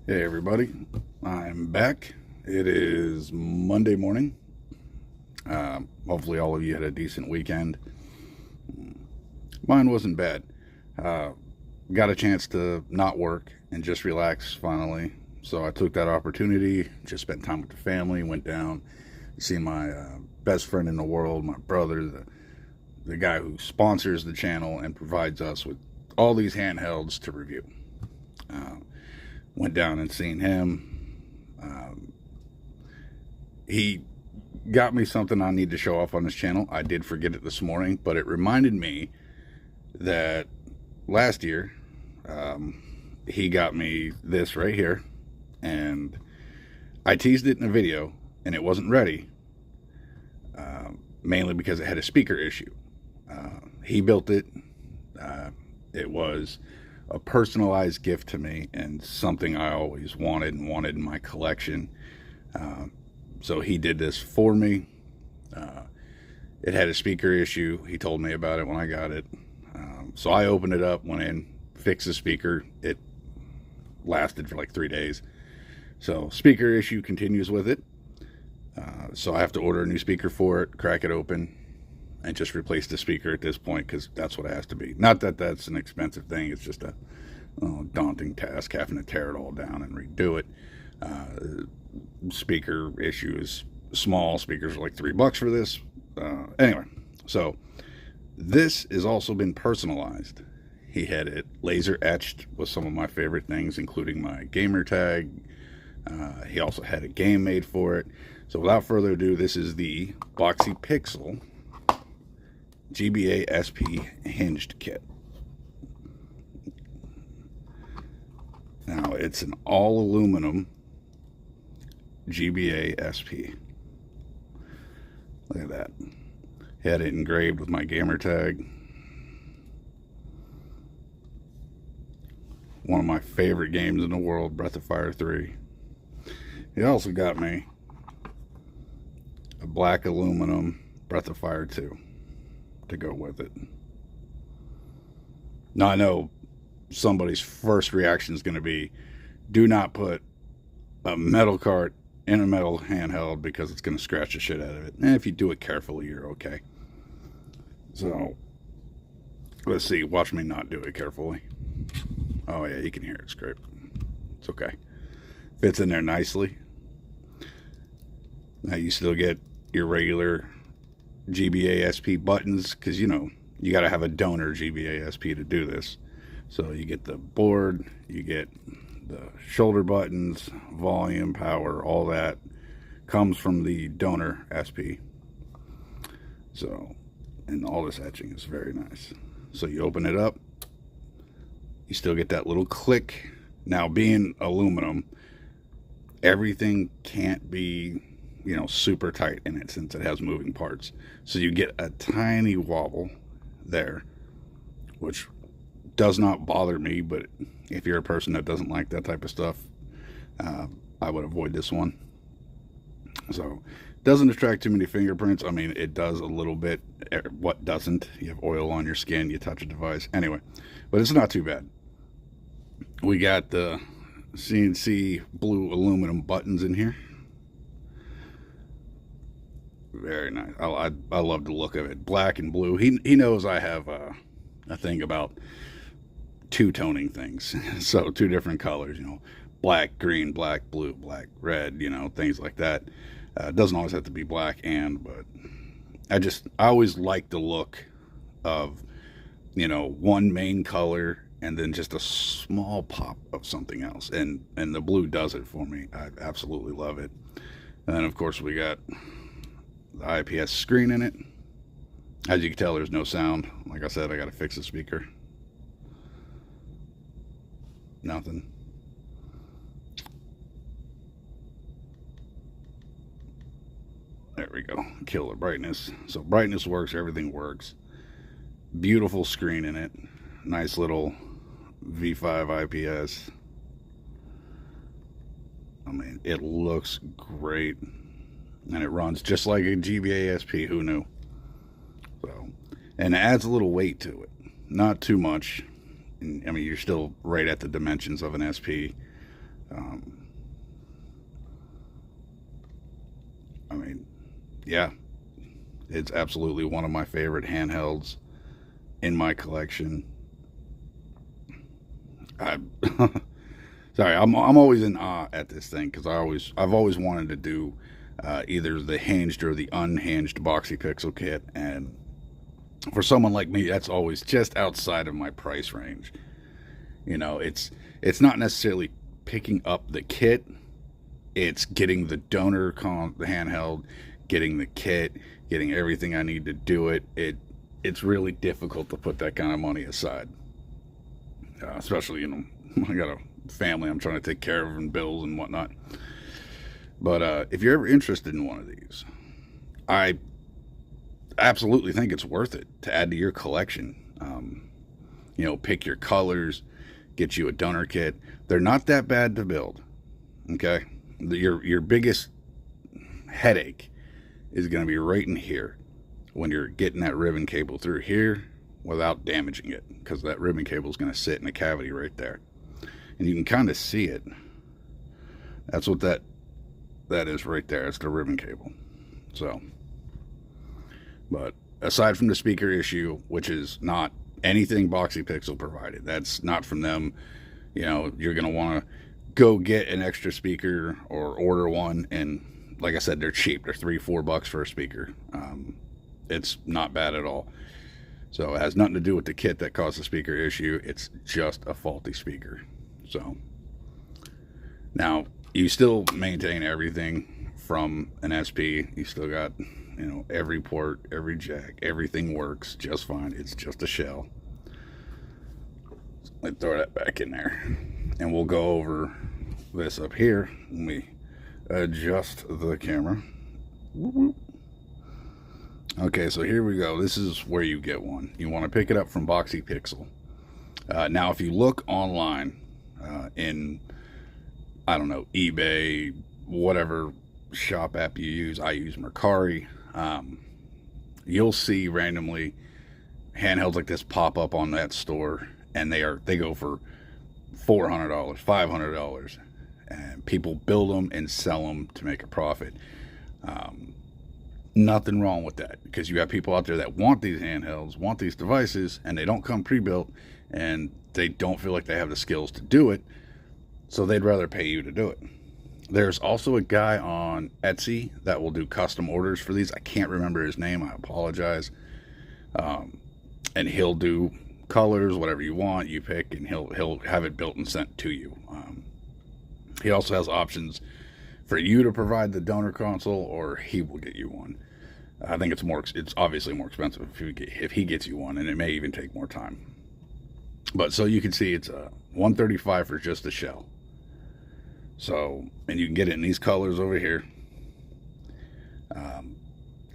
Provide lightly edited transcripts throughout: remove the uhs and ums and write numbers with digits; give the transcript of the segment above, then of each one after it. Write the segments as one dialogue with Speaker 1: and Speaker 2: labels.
Speaker 1: Hey everybody, I'm back. It is Monday morning. Hopefully all of you had a decent weekend. Mine wasn't bad. Uh, got a chance to not work and just relax finally. So I took that opportunity, just spent time with the family, went down, seen my best friend in the world, my brother, the guy who sponsors the channel and provides us with all these handhelds to review. Uh, Went down and seen him. He got me something I need to show off on this channel. I did forget it this morning, but it reminded me that last year he got me this right here, and I teased it in a video, and it wasn't ready, mainly because it had a speaker issue. He built it. It was a personalized gift to me and something I always wanted in my collection. So he did this for me. It had a speaker issue. He told me about it when I got it. So I opened it up, went in, fixed the speaker. It lasted for like 3 days. So speaker issue continues with it. So I have to order a new speaker for it, crack it open, and just replace the speaker at this point because that's what it has to be. Not that that's an expensive thing. It's just a daunting task having to tear it all down and redo it. Speaker issue is small. Speakers are like $3 for this. Anyway, so this has also been personalized. He had it laser etched with some of my favorite things, including my gamer tag. He also had a game made for it. So without further ado, this is the Boxy Pixel GBA SP Hinged kit. Now it's an all aluminum GBA SP. Look at that. Had it engraved with my gamer tag. One of my favorite games in the world, Breath of Fire 3. He also got me a black aluminum Breath of Fire 2 to go with it. Now I know somebody's first reaction is going to be, do not put a metal cart in a metal handheld because it's going to scratch the shit out of it. And if you do it carefully, you're okay. So let's see, watch me not do it carefully. Oh yeah, you can hear it scrape. It's okay. Fits in there nicely. Now you still get your regular GBA SP buttons because you know you got to have a donor GBA SP to do this. So you get the board, you get the shoulder buttons, volume, power, all that comes from the donor SP. So, and all this etching is very nice. So you open it up, you still get that little click. Now being aluminum, everything can't be, you know, super tight in it since it has moving parts. So you get a tiny wobble there, which does not bother me, but if you're a person that doesn't like that type of stuff, I would avoid this one. So doesn't attract too many fingerprints. I mean, it does a little bit. What doesn't? You have oil on your skin, you touch a device. Anyway, but it's not too bad. We got the CNC blue aluminum buttons in here. Very nice. I love the look of it. Black and blue. He knows I have a thing about two-toning things. So two different colors, you know, black, green, black, blue, black, red, you know, things like that. It doesn't always have to be black but I always like the look of, you know, one main color and then just a small pop of something else. And the blue does it for me. I absolutely love it. And then of course we got the IPS screen in it. As you can tell, there's no sound. Like I said, I got to fix the speaker. Nothing. There we go. Kill the brightness. So brightness works, everything works. Beautiful screen in it. Nice little V5 IPS. I mean, it looks great. And it runs just like a GBA SP. Who knew? So, and it adds a little weight to it. Not too much. I mean, you're still right at the dimensions of an SP. Um, I mean, yeah, it's absolutely one of my favorite handhelds in my collection. I sorry, I'm always in awe at this thing because I've always wanted to do either the hinged or the unhinged Boxy Pixel kit, and for someone like me, that's always just outside of my price range. You know, it's not necessarily picking up the kit; it's getting the the handheld, getting the kit, getting everything I need to do it. It's really difficult to put that kind of money aside, especially I got a family I'm trying to take care of and bills and whatnot. But if you're ever interested in one of these, I absolutely think it's worth it to add to your collection. Pick your colors, get you a donor kit. They're not that bad to build. Okay, your biggest headache is going to be right in here when you're getting that ribbon cable through here without damaging it, because that ribbon cable is going to sit in a cavity right there, and you can kind of see it. That's what that is right there. It's the ribbon cable. So, but aside from the speaker issue, which is not anything Boxy Pixel provided, that's not from them. You're going to want to go get an extra speaker or order one, and like I said, they're cheap. They're $3-4 for a speaker. It's not bad at all. So it has nothing to do with the kit that caused the speaker issue. It's just a faulty speaker. So now you still maintain everything from an SP. You still got, every port, every jack, everything works just fine. It's just a shell. Let's throw that back in there, and we'll go over this up here when we adjust the camera. Okay, so here we go. This is where you get one. You want to pick it up from Boxy Pixel. Now, if you look online in, I don't know, eBay, whatever shop app you use, I use Mercari, you'll see randomly handhelds like this pop up on that store, and they go for $400, $500, and people build them and sell them to make a profit. Nothing wrong with that, because you have people out there that want these handhelds, want these devices, and they don't come pre-built, and they don't feel like they have the skills to do it, so they'd rather pay you to do it. There's also a guy on Etsy that will do custom orders for these. I can't remember his name. I apologize. And he'll do colors, whatever you want, you pick, and he'll have it built and sent to you. He also has options for you to provide the donor console, or he will get you one. I think it's obviously more expensive if he gets you one, and it may even take more time. But so you can see it's a $135 for just the shell. So, and you can get it in these colors over here.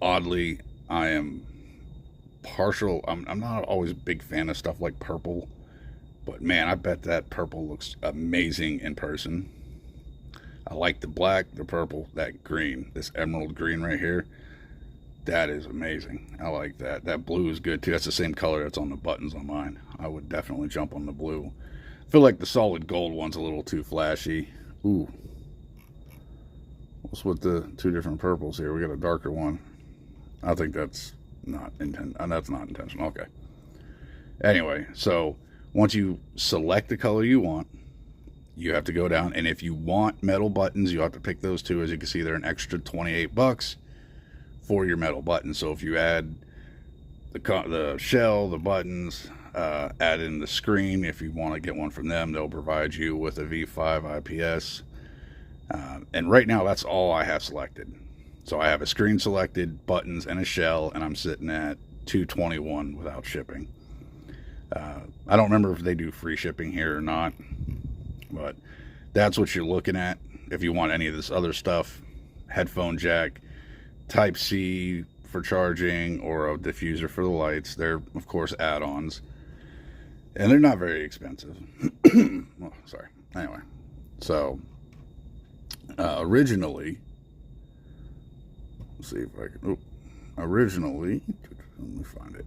Speaker 1: Oddly, I am partial. I'm not always a big fan of stuff like purple, but man, I bet that purple looks amazing in person. I like the black, the purple, that green, this emerald green right here. That is amazing. I like that. That blue is good too. That's the same color that's on the buttons on mine. I would definitely jump on the blue. I feel like the solid gold one's a little too flashy. Ooh. What's with the two different purples here? We got a darker one. I think that's not intentional. Okay. Anyway, so once you select the color you want, you have to go down, and if you want metal buttons, you have to pick those two. As you can see, they're an extra $28 for your metal buttons. So if you add the shell, the buttons, add in the screen, if you want to get one from them, they'll provide you with a V5 IPS. And right now, that's all I have selected. So I have a screen selected, buttons, and a shell, and I'm sitting at $221 without shipping. I don't remember if they do free shipping here or not, but that's what you're looking at. If you want any of this other stuff, headphone jack, Type-C for charging, or a diffuser for the lights, they're, of course, add-ons. And they're not very expensive. Oh, sorry. Anyway, so originally, let's see if I can. Originally, let me find it.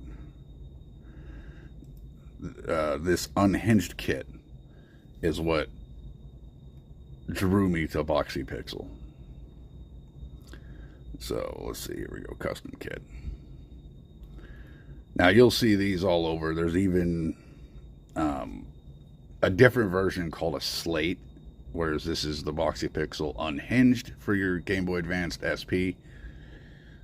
Speaker 1: This unhinged kit is what drew me to Boxy Pixel. So let's see, here we go, custom kit. Now you'll see these all over. There's even a different version called a slate, whereas this is the Boxy Pixel unhinged for your Game Boy Advance SP.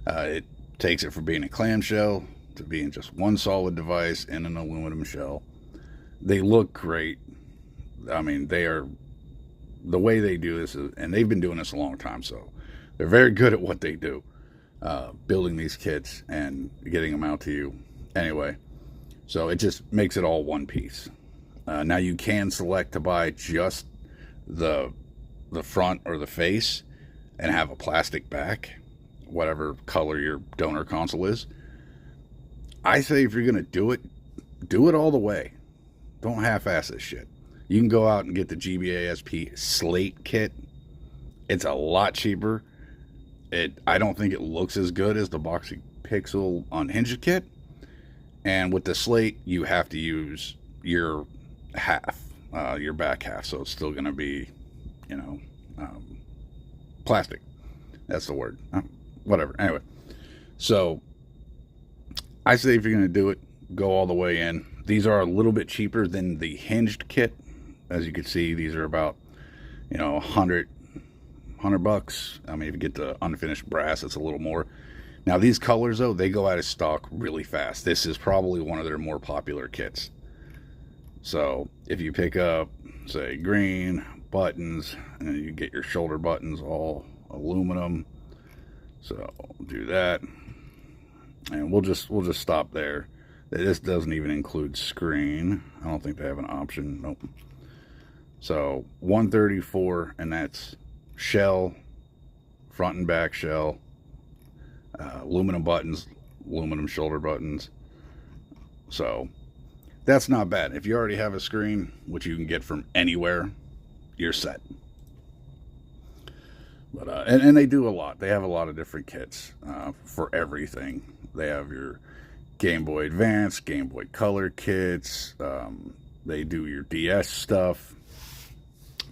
Speaker 1: It takes it from being a clamshell to being just one solid device in an aluminum shell. They look great. I mean, they are, the way they do this, and they've been doing this a long time, so they're very good at what they do, building these kits and getting them out to you. Anyway, so it just makes it all one piece. Now you can select to buy just the front or the face and have a plastic back, whatever color your donor console is. I say if you're going to do it all the way. Don't half-ass this shit. You can go out and get the GBA SP Slate kit. It's a lot cheaper. I don't think it looks as good as the Boxy Pixel unhinged kit. And with the Slate, you have to use your half, your back half. So it's still going to be, plastic. That's the word. Whatever. Anyway. So I say if you're going to do it, go all the way in. These are a little bit cheaper than the hinged kit. As you can see, these are about, $100 bucks. I mean, if you get the unfinished brass, it's a little more. Now, these colors, though, they go out of stock really fast. This is probably one of their more popular kits. So, if you pick up, say, green buttons, and you get your shoulder buttons all aluminum. So, do that. And we'll just stop there. This doesn't even include screen. I don't think they have an option. Nope. So, 134, and that's shell, front and back shell, aluminum buttons, aluminum shoulder buttons. So that's not bad. If you already have a screen, which you can get from anywhere, you're set. But and they do a lot. They have a lot of different kits for everything. They have your Game Boy Advance, Game Boy Color kits. They do your DS stuff,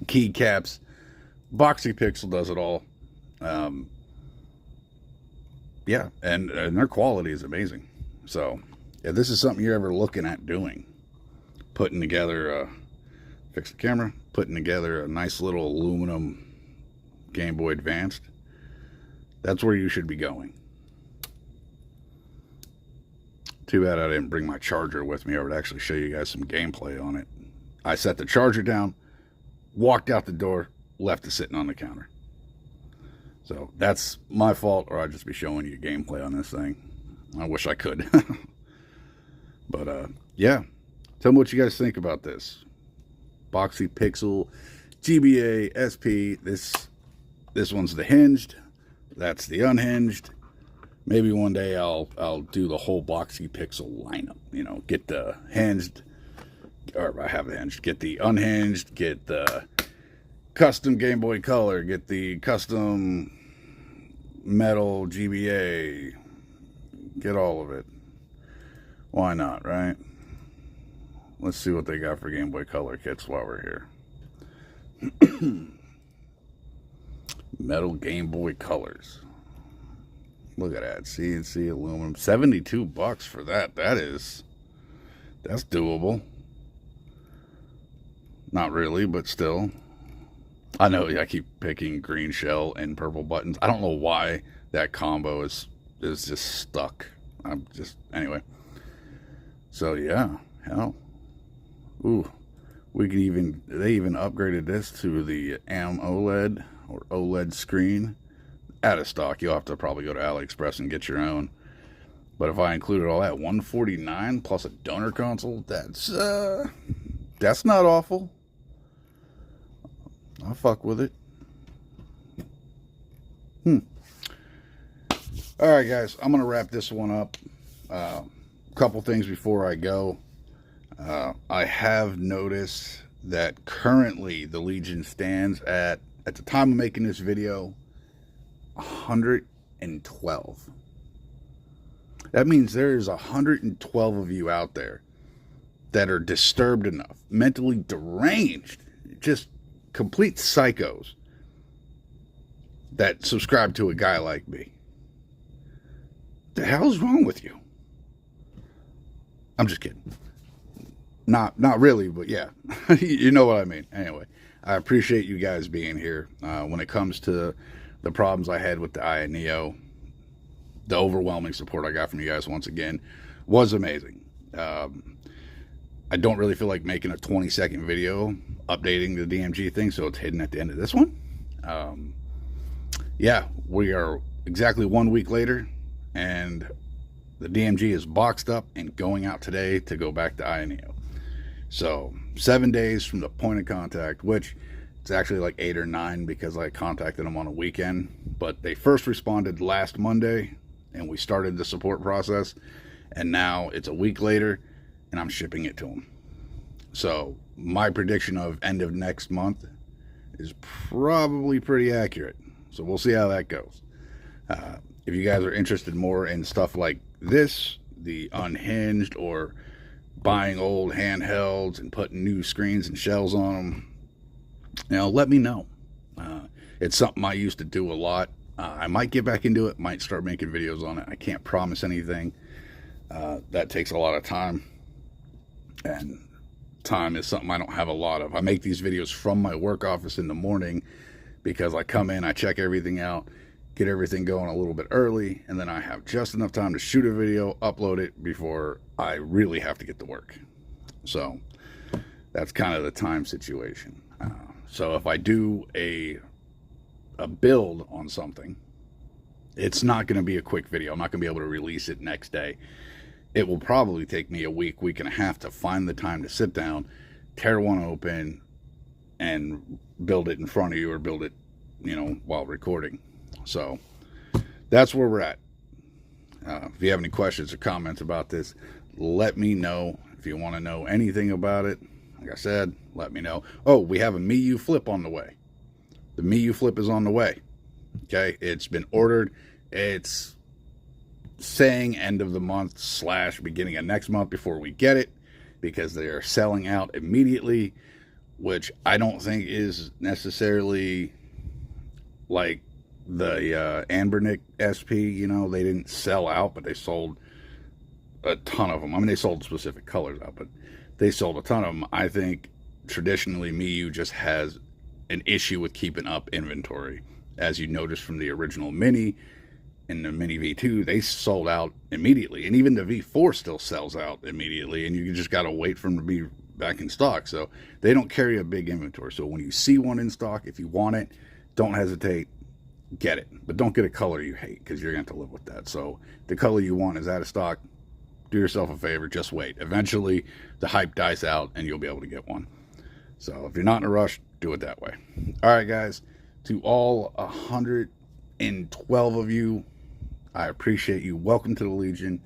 Speaker 1: keycaps. Boxy Pixel does it all. Yeah, and their quality is amazing. So, if this is something you're ever looking at doing, putting together, fix the camera, putting together a nice little aluminum Game Boy Advanced, that's where you should be going. Too bad I didn't bring my charger with me over to actually show you guys some gameplay on it. I set the charger down, walked out the door, left it sitting on the counter. So that's my fault, or I'd just be showing you gameplay on this thing. I wish I could. But yeah, tell me what you guys think about this Boxy Pixel GBA SP. This one's the hinged, that's the unhinged. Maybe one day I'll do the whole Boxy Pixel lineup. Get the hinged, or I have the hinged. Get the unhinged. Get the custom Game Boy Color. Get the custom metal GBA. Get all of it. Why not, right? Let's see what they got for Game Boy Color kits while we're here. Metal Game Boy Colors. Look at that. CNC aluminum. 72 bucks for that. That's doable. Not really, but still. I know I keep picking green shell and purple buttons. I don't know why that combo is just stuck. Anyway. So yeah, hell. Ooh. They even upgraded this to the AMOLED or OLED screen. Out of stock. You'll have to probably go to AliExpress and get your own. But if I included all that, $149 plus a donor console, that's not awful. I'll fuck with it. Alright guys, I'm going to wrap this one up. Couple things before I go. I have noticed that currently the Legion stands at the time of making this video, 112. That means there's 112 of you out there that are disturbed enough, mentally deranged, just complete psychos that subscribe to a guy like me. The hell's wrong with you? I'm just kidding. Not really, but yeah. You know what I mean. Anyway, I appreciate you guys being here. When it comes to the problems I had with the Aya Neo, the overwhelming support I got from you guys once again was amazing. I don't really feel like making a 20-second video updating the DMG thing, so it's hidden at the end of this one. Yeah, we are exactly 1 week later, and the DMG is boxed up and going out today to go back to Aya Neo. So 7 days from the point of contact, which it's actually like 8 or 9 because I contacted them on a weekend, but they first responded last Monday and we started the support process, and now it's a week later and I'm shipping it to them. So my prediction of end of next month is probably pretty accurate. So we'll see how that goes. If you guys are interested more in stuff like this, the unhinged, or buying old handhelds and putting new screens and shells on them, let me know. It's something I used to do a lot. I might get back into it, might start making videos on it. I can't promise anything. That takes a lot of time, and time is something I don't have a lot of. I make these videos from my work office in the morning because I come in, I check everything out, get everything going a little bit early, and then I have just enough time to shoot a video, upload it before I really have to get to work. So that's kind of the time situation. So if I do a build on something, it's not going to be a quick video. I'm not going to be able to release it next day. It will probably take me a week, week and a half to find the time to sit down, tear one open, and build it in front of you, or build it, while recording. So that's where we're at. If you have any questions or comments about this, let me know. If you want to know anything about it, like I said, let me know. Oh, we have a Miyu flip on the way. The Miyu flip is on the way. Okay, it's been ordered. It's saying end of the month / beginning of next month before we get it, because they are selling out immediately, which I don't think is necessarily like the anbernic SP. They didn't sell out, but they sold a ton of them. I mean, they sold specific colors out, but they sold a ton of them. I think traditionally Miyu just has an issue with keeping up inventory. As you noticed from the original Mini and the Mini V2, they sold out immediately, and even the V4 still sells out immediately, and you just got to wait for them to be back in stock. So they don't carry a big inventory. So when you see one in stock, if you want it, don't hesitate, get it. But don't get a color you hate, because you're going to have to live with that. So the color you want is out of stock. Do yourself a favor, just wait. Eventually the hype dies out and you'll be able to get one. So if you're not in a rush, do it that way. All right, guys, to all 112 of you, I appreciate you. Welcome to the Legion.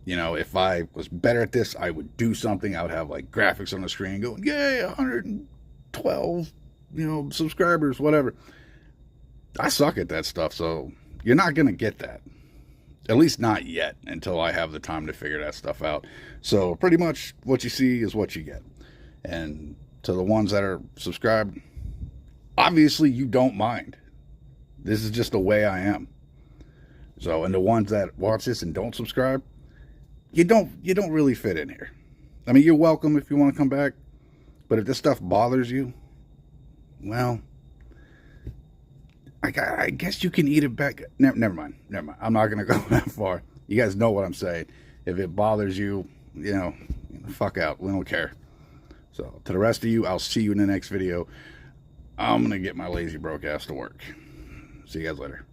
Speaker 1: If I was better at this, I would do something. I would have like graphics on the screen going, yay, 112, subscribers, whatever. I suck at that stuff, so you're not going to get that. At least not yet, until I have the time to figure that stuff out. So pretty much what you see is what you get. And to the ones that are subscribed, obviously you don't mind. This is just the way I am. So, and the ones that watch this and don't subscribe, you don't really fit in here. I mean, you're welcome if you want to come back, but if this stuff bothers you, well, I guess you can eat it back. Never mind. I'm not going to go that far. You guys know what I'm saying. If it bothers you, fuck out. We don't care. So to the rest of you, I'll see you in the next video. I'm going to get my lazy broke ass to work. See you guys later.